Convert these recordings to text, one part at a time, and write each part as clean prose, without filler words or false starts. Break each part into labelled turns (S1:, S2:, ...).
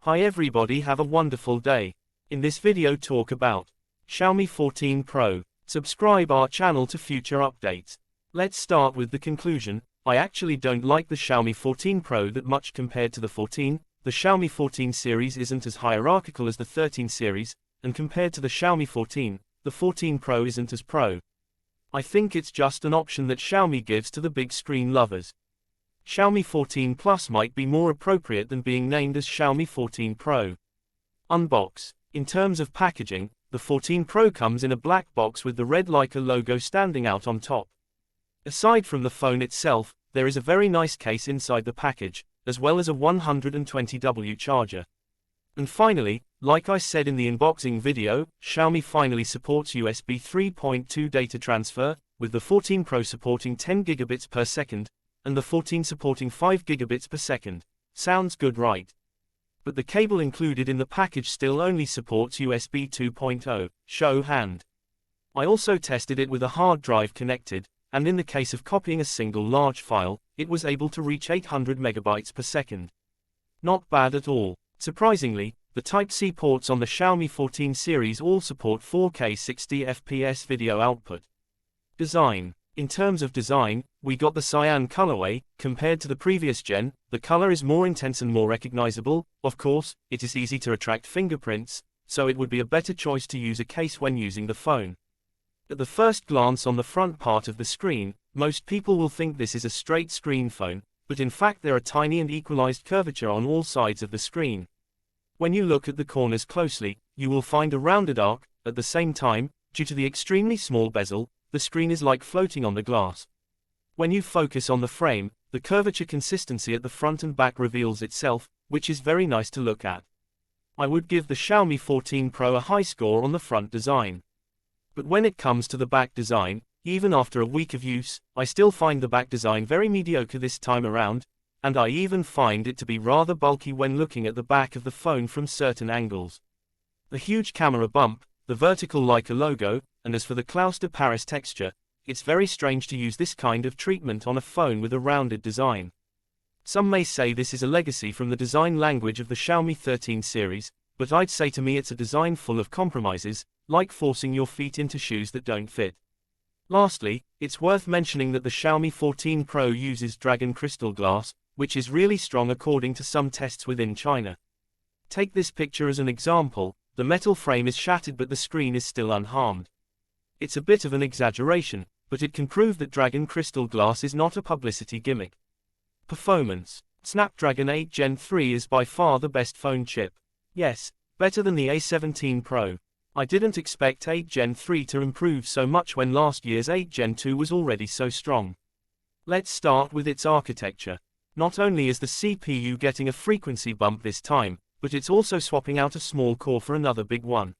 S1: Hi everybody, have a wonderful day. In this video talk about Xiaomi 14 Pro. Subscribe our channel to future updates. Let's start with the conclusion. I actually don't like the Xiaomi 14 Pro that much compared to the 14. The Xiaomi 14 series isn't as hierarchical as the 13 series, and compared to the Xiaomi 14, the 14 Pro isn't as pro. I think it's just an option that Xiaomi gives to the big screen lovers. Xiaomi 14 Plus might be more appropriate than being named as Xiaomi 14 Pro. Unbox. In terms of packaging, the 14 Pro comes in a black box with the red Leica logo standing out on top. Aside from the phone itself, there is a very nice case inside the package, as well as a 120W charger. And finally, like I said in the unboxing video, Xiaomi finally supports USB 3.2 data transfer, with the 14 Pro supporting 10 gigabits per second, and the 14 supporting 5 gigabits per second. Sounds good, right? But the cable included in the package still only supports USB 2.0, show hand. I also tested it with a hard drive connected, and in the case of copying a single large file, it was able to reach 800 megabytes per second. Not bad at all. Surprisingly, the Type-C ports on the Xiaomi 14 series all support 4K 60 FPS video output. Design. In terms of design, we got the cyan colorway. Compared to the previous gen, the color is more intense and more recognizable. Of course, it is easy to retract fingerprints, so it would be a better choice to use a case when using the phone. At the first glance on the front part of the screen, most people will think this is a straight screen phone, but in fact there are tiny and equalized curvature on all sides of the screen. When you look at the corners closely, you will find a rounded arc. At the same time, due to the extremely small bezel, the screen is like floating on the glass. When you focus on the frame, the curvature consistency at the front and back reveals itself, which is very nice to look at. I would give the Xiaomi 14 Pro a high score on the front design. But when it comes to the back design, even after a week of use, I still find the back design very mediocre this time around, and I even find it to be rather bulky when looking at the back of the phone from certain angles. The huge camera bump, the vertical Leica logo, and as for the Claus de Paris texture, it's very strange to use this kind of treatment on a phone with a rounded design. Some may say this is a legacy from the design language of the Xiaomi 13 series, but I'd say to me it's a design full of compromises, like forcing your feet into shoes that don't fit. Lastly, it's worth mentioning that the Xiaomi 14 Pro uses Dragon crystal glass, which is really strong according to some tests within China. Take this picture as an example. The metal frame is shattered but the screen is still unharmed. It's a bit of an exaggeration, but it can prove that Dragon crystal glass is not a publicity gimmick. Performance. Snapdragon 8 Gen 3 is by far the best phone chip. Yes, better than the A17 Pro. I didn't expect 8 Gen 3 to improve so much when last year's 8 Gen 2 was already so strong. Let's start with its architecture. Not only is the CPU getting a frequency bump this time, but it's also swapping out a small core for another big one.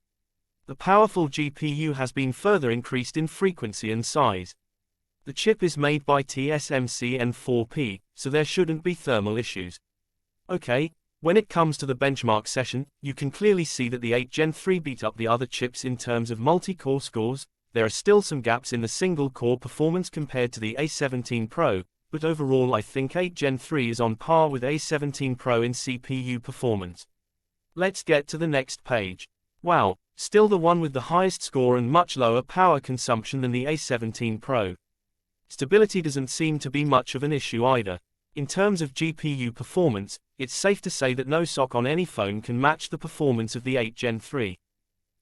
S1: The powerful GPU has been further increased in frequency and size. The chip is made by TSMC N4P, so there shouldn't be thermal issues. Okay, when it comes to the benchmark session, you can clearly see that the 8 Gen 3 beat up the other chips in terms of multi-core scores. There are still some gaps in the single-core performance compared to the A17 Pro, but overall I think 8 Gen 3 is on par with A17 Pro in CPU performance. Let's get to the next page. Wow, still the one with the highest score and much lower power consumption than the A17 Pro. Stability doesn't seem to be much of an issue either. In terms of GPU performance, it's safe to say that no SoC on any phone can match the performance of the 8 Gen 3.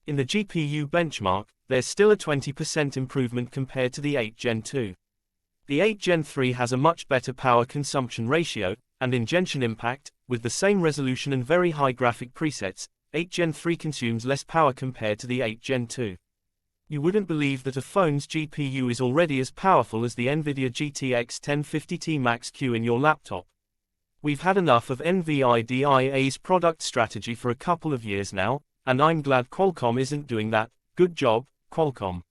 S1: In the GPU benchmark, there's still a 20% improvement compared to the 8 Gen 2. The 8 Gen 3 has a much better power consumption ratio, and in Genshin Impact, with the same resolution and very high graphic presets, 8 Gen 3 consumes less power compared to the 8 Gen 2. You wouldn't believe that a phone's GPU is already as powerful as the NVIDIA GTX 1050 Ti Max-Q in your laptop. We've had enough of NVIDIA's product strategy for a couple of years now, and I'm glad Qualcomm isn't doing that. Good job, Qualcomm.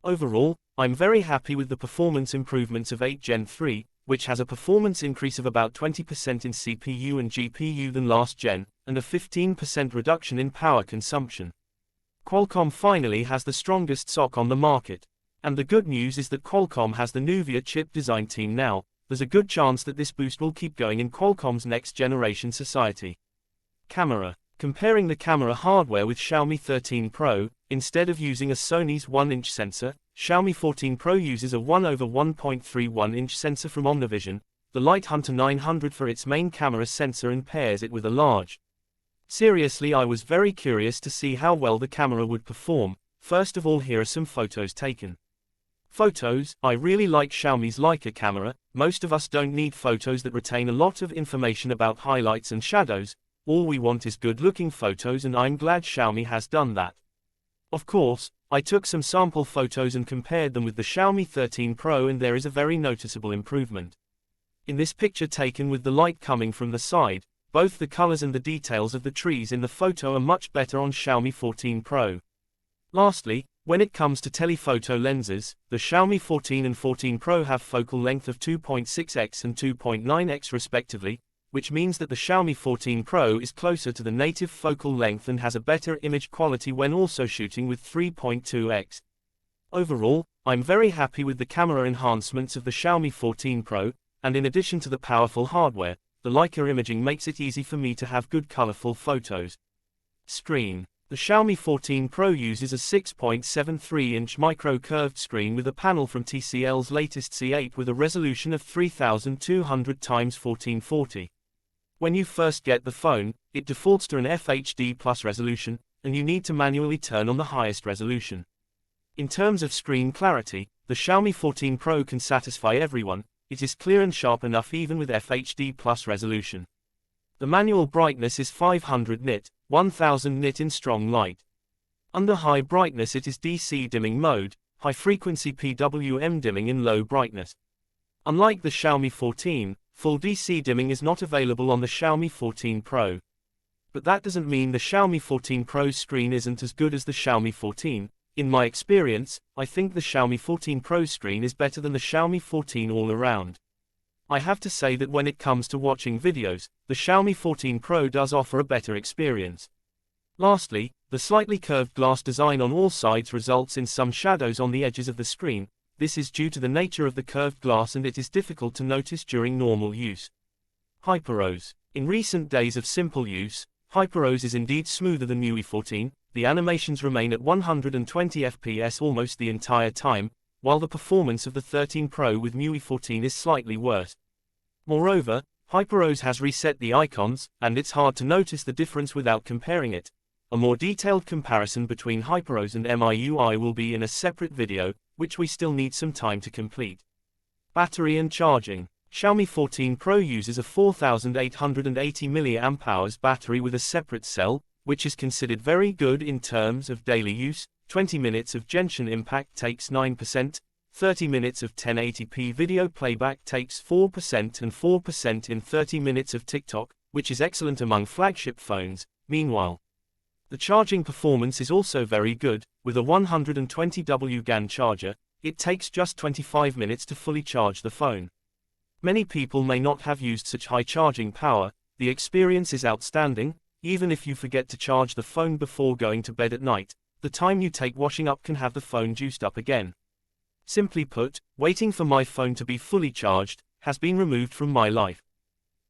S1: Overall, I'm very happy with the performance improvements of 8 Gen 3, which has a performance increase of about 20% in CPU and GPU than last gen, and a 15% reduction in power consumption. Qualcomm finally has the strongest SoC on the market. And the good news is that Qualcomm has the Nuvia chip design team now. There's a good chance that this boost will keep going in Qualcomm's next generation society. Camera. Comparing the camera hardware with Xiaomi 13 Pro, instead of using a Sony's 1-inch sensor, Xiaomi 14 Pro uses a 1/1.31-inch sensor from Omnivision, the Light Hunter 900 for its main camera sensor, and pairs it with a large. Seriously, I was very curious to see how well the camera would perform. First of all, here are some photos taken. Photos. I really like Xiaomi's Leica camera. Most of us don't need photos that retain a lot of information about highlights and shadows. All we want is good-looking photos, and I'm glad Xiaomi has done that. Of course, I took some sample photos and compared them with the Xiaomi 13 Pro, and there is a very noticeable improvement. In this picture taken with the light coming from the side, both the colors and the details of the trees in the photo are much better on Xiaomi 14 Pro. Lastly, when it comes to telephoto lenses, the Xiaomi 14 and 14 Pro have focal length of 2.6x and 2.9x respectively, which means that the Xiaomi 14 Pro is closer to the native focal length and has a better image quality when also shooting with 3.2x. Overall, I'm very happy with the camera enhancements of the Xiaomi 14 Pro, and in addition to the powerful hardware, the Leica imaging makes it easy for me to have good colorful photos. Screen. The Xiaomi 14 Pro uses a 6.73-inch micro-curved screen with a panel from TCL's latest C8 with a resolution of 3200x1440. When you first get the phone, it defaults to an FHD Plus resolution, and you need to manually turn on the highest resolution. In terms of screen clarity, the Xiaomi 14 Pro can satisfy everyone. It is clear and sharp enough even with FHD Plus resolution. The manual brightness is 500 nit, 1000 nit in strong light. Under high brightness it is DC dimming mode, high frequency PWM dimming in low brightness. Unlike the Xiaomi 14, full DC dimming is not available on the Xiaomi 14 Pro. But that doesn't mean the Xiaomi 14 Pro's screen isn't as good as the Xiaomi 14. In my experience, I think the Xiaomi 14 Pro screen is better than the Xiaomi 14 all around. I have to say that when it comes to watching videos, the Xiaomi 14 Pro does offer a better experience. Lastly, the slightly curved glass design on all sides results in some shadows on the edges of the screen. This is due to the nature of the curved glass, and it is difficult to notice during normal use. HyperOS. In recent days of simple use, HyperOS is indeed smoother than MIUI 14. The animations remain at 120 FPS almost the entire time, while the performance of the 13 Pro with MIUI 14 is slightly worse. Moreover, HyperOS has reset the icons, and it's hard to notice the difference without comparing it. A more detailed comparison between HyperOS and MIUI will be in a separate video, which we still need some time to complete. Battery and charging. Xiaomi 14 Pro uses a 4880 mAh battery with a separate cell, which is considered very good in terms of daily use. 20 minutes of Genshin impact takes 9%, 30 minutes of 1080p video playback takes 4%, and 4% in 30 minutes of TikTok, which is excellent among flagship phones. Meanwhile, the charging performance is also very good. With a 120W GAN charger, it takes just 25 minutes to fully charge the phone. Many people may not have used such high charging power. The experience is outstanding. Even if you forget to charge the phone before going to bed at night, the time you take washing up can have the phone juiced up again. Simply put, waiting for my phone to be fully charged has been removed from my life.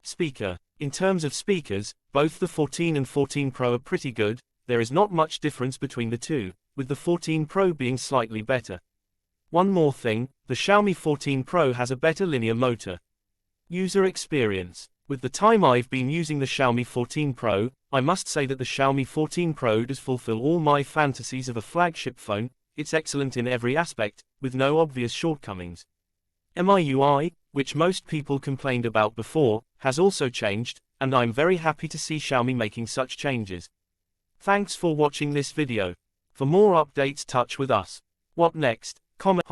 S1: Speaker. In terms of speakers, both the 14 and 14 Pro are pretty good. There is not much difference between the two, with the 14 Pro being slightly better. One more thing, the Xiaomi 14 Pro has a better linear motor. User experience. With the time I've been using the Xiaomi 14 Pro, I must say that the Xiaomi 14 Pro does fulfill all my fantasies of a flagship phone. It's excellent in every aspect, with no obvious shortcomings. MIUI, which most people complained about before, has also changed, and I'm very happy to see Xiaomi making such changes. Thanks for watching this video. For more updates, touch with us. What next? Comment.